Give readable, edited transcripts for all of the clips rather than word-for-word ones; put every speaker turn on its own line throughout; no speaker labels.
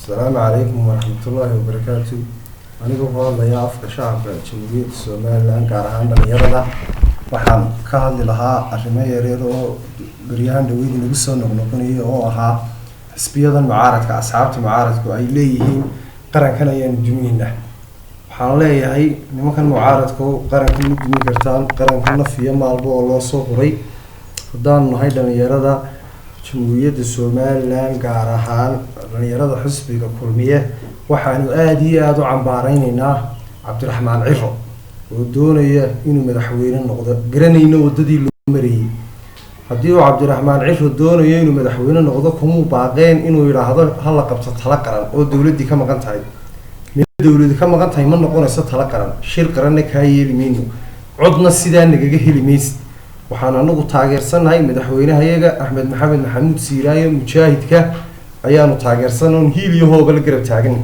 السلام عليكم ورحمة الله وبركاته. أنا قبل ضياف كشعب جمهورية الصومال لأن كارهان اليردا وحن كهل لها أرمي يريدو بريان دويد نقصون نقنيه هو ها حسبيا المعارض كأصحاب المعارض كأي ليه قرن كنا ينجمينه حالي هاي نمكن معارض كو قرن كنا نجمي كرتان قرن كنا في يوم البو الله صهري دان هاي اليردا جمهورية الصومال لأن كارهان اليردا حسبي ككلمية waxaanu aad iyo aad u cambaaraynaynaa Cabdiraxmaan Ciro oo doonaya inuu madaxweyne noqdo garanayna wadadii loo mariyay hadii uu Cabdiraxmaan Ciro doonayo inuu madaxweyne noqdo kuma baaqeen inuu yiraahdo hal la qabto tala qaran oo dawladii ka maqan tahay dawladii ka maqan tahay ma noqonayso tala qaran shir qaranna ka yeelimayno codna sidaa nagaga helimays waxaan anagu taageersanahay madaxweynahayaga Axmed Maxamed Maxamuud Siiraayo mujaahidka ayaanu taageersanoo hiiliyo hooga la garab taagan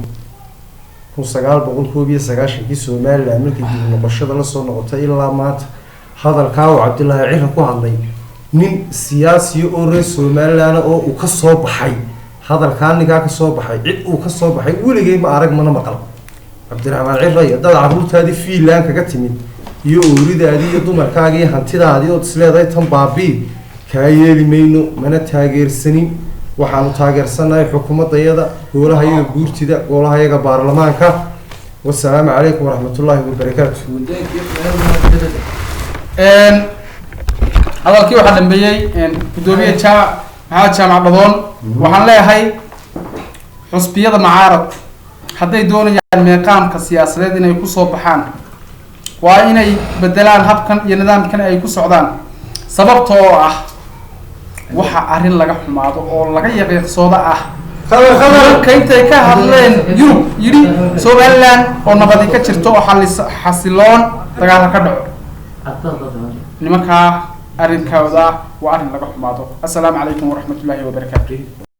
1999 Soomaaliland markii dib noqoshada la soo noqotay ilaa maanta hadalka uu Cabdilaahi Ciro ku hadlay nin siyaasi oo reer Soomaaliland oo uu ka soo baxay hadalkaan niga ka soo baxay cid uu ka soo baxay weligay ma arag mana maqal Cabdiraxmaan Ciro iyo dad carruurtaadii fiilaan kaga timid iyo ooridaadii iyo dumarkaaga iyo hantidaadii oo isleedahay tan baabi ka yeelimayno mana taageersanin waxaanu taageersanahay xukuumadayada golaha iyaga guurtida golaha iyaga baarlamaanka wassalaamu calaykum waraxmatullaahi wabarakaatuh
hadalkii waxaa dambeeyay gudoomiye jaamac dhadoon waxaan leeyahay xusbiyada mucaarad hadday doonayaan meeqaamka siyaasadeed inay ku soo baxaan waa inay bedelaan habkan iyo nidaamkan ay ku socdaan sababtoo ah waxa arin laga xumaado oo laga yaqiiqsooda ah intay ka hadleen Yurub yiri Soomaaliland oo nabad ka jirto oo xasiloon dagaal ka dhaco nimanka arinkooda waa arin laga xumaado. Assalaamu calaykum waraxmatullaahi wabarakaatuh.